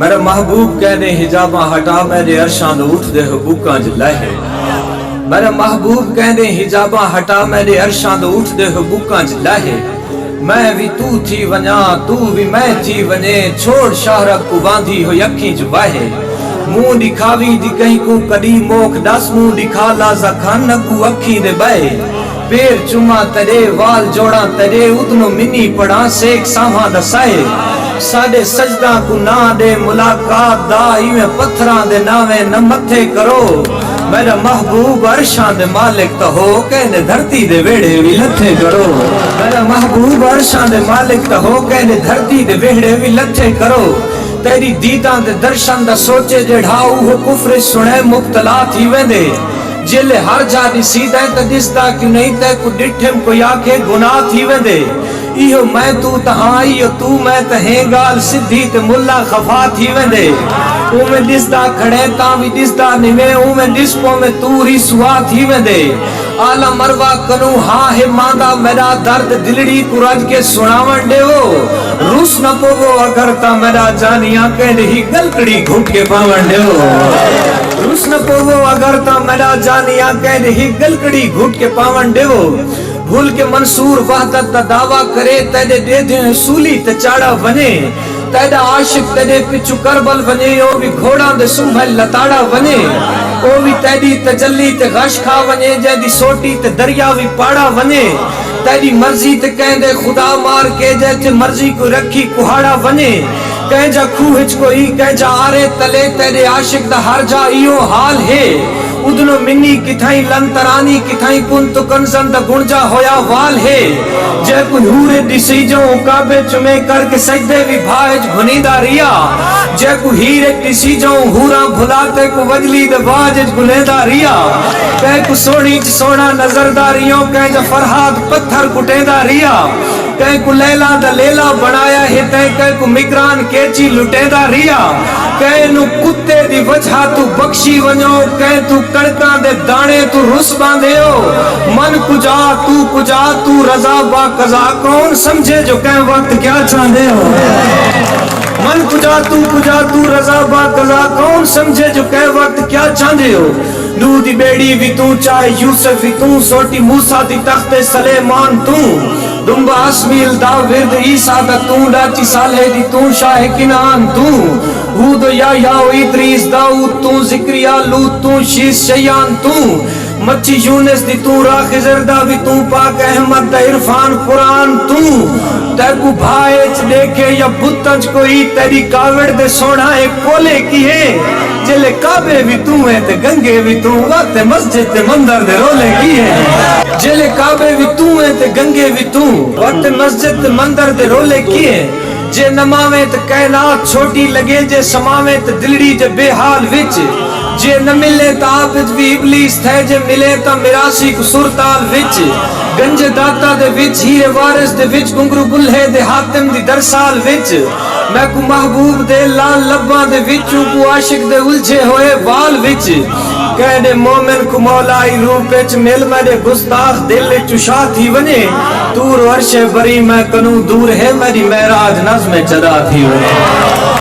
میرا محبوب کہنے حجاباں ہٹا میرے عرشاں دے اٹھ دے حبوکاں ج لہے میرا محبوب کہنے حجاباں ہٹا میرے عرشاں دے اٹھ دے حبوکاں ج لہے میں بھی تو تھی ونیا تو بھی میں تھی ونے چھوڑ شہرک کو باندھی ہوئی اکھیں ج واہے منہ دکھاوی دی کہیں کو کدی موک دس منہ دکھا لازا کھان کو اکھیں دے بائے پیر چما ترے وال جوڑا ترے اتنو منی پڑا سیک ساہاں دسائے ساڑے سجدہ کو نا دے ملاقات دا ایویں پتھران دے ناویں نہ متھے کرو میرا محبوب عرشان دے مالک تا ہو کہنے دھرتی دے ویڑے بھی لتھے کرو میرا محبوب عرشان دے مالک تا ہو کہنے دھرتی دے ویڑے بھی لتھے کرو تیری دیدان دے درشن دا سوچے جڑھاؤ ہو کفر سنے مبتلا تھی ویندے جلے ہر جا ڈسی دے تا دستا کیوں نہیں تے کو ڈٹھم کو یا کے گناہ تھی ویندے ایہو میں تو تہاں ایہو تو میں تہیں گال سدھی تے ملا خفا تھی ویندے او میں دستا کھڑے تاں بھی دستا نوے او میں دسپو میں توری سوا تھی ویندے آلہ مروا کنو ہاں ہے ماندہ میرا درد دلڑی کو رج کے سناون دے ہو روس نہ پوگو اگر تا میرا جانیاں کہنے ہی گلکڑی گھوٹ کے پاون دے ہو روس نہ پوگو اگر تا میرا جانیاں کہنے ہی گلکڑی گھوٹ کے پاون دے ہو بھول کے منصور وحدت دا دعویٰ کرے تیرے دے دیں سولی تے چاڑا ونے تیرا عاشق تیرے پچھو کربل ونے او بھی گھوڑا دے سنبھل لتاڑا ونے او بھی تیری تجلی تے غش کھا ونے جیدی سوٹی تے دریاوی پاڑا ونے تیری مرضی تے کہیں دے خدا مار کے جیتے مرضی کو رکھی کہاڑا ونے کہیں جا کھوہچ کوئی کہیں جا آرے تلے تیرے عاشق دا ہر جا ایو حال ہے ادنو منی کتھائیں لنترانی کتھائیں کن تو کنزن دا گنجا ہویا وال ہے جے کو نورے ڈسی جو کعبے چمے کر کے سجدے بھی بھائج گھنی دا ریا جے کو ہیرے ڈسی جو ہورا بھلاتے کو وجلی دا باجج گلے دا ریا کہیں کو سوڑی چ سوڑا نظر داریوں کہیں جا فرحاد پتھر کٹے دا ریا کہیں کو لیلا دا لیلا بنایا ہے کہیں کو مگران کیچی لٹے دا ریا کہیں نو کتے دی وجہ تو بخشی ونیو کہیں تو کڑکاں دے دانے تو رس باندھے ہو من کجا تو رضا با قضا کون سمجھے جو کہیں وقت کیا چاندے ہو من کجا تو رضا با قضا کون سمجھے جو کہیں وقت کیا چاندے ہو نو دی بیڑی بھی تو چاہے یوسف بھی تو سوٹی موسیٰ دی تخت سلیمان تو دنبا اسمیل داود عیسیٰ دا تو ڈاچی صالح دی تو شاہ کنان تو ہود یا ادریس داؤد تو ذکریہ لوط تو شیس شیان تو مچی یونس دی تو راہ زردہ بھی تو پاک احمد دا عرفان قرآن تو تیکو بھائیچ دیکھے یا بتنج کوئی تیری کاوڑ دے سوڑا ایک کولے کی ہے جلے کعبے بھی تو ہے تے گنگے بھی تو وقت مسجد تے مندر دے رولے کی ہے جلے کعبے بھی تو ہے تے گنگے بھی تو وقت مسجد تے مندر دے رولے کی ہے جے نماویں تے کائنات چھوٹی لگے جے سماویں تے دلڑی جے بے حال وچ جے نہ ملے تا آپت بھی ابلیس تھے جے ملے تا میراسی کو سرطال وچ گنج داتا دے وچ ہیرے وارث دے وچ گنگرو بلہے دے حاتم دی درسال وچ میں کو محبوب دے لال لباں دے وچوں کو عاشق دے الجھے ہوئے وال وچ کہنے مومن کو مولائی روح وچ مل میرے گستاخ دل چشا تھی ونے دور عرش بری میں کنوں دور ہے میری معراج نظم چدا تھی ونے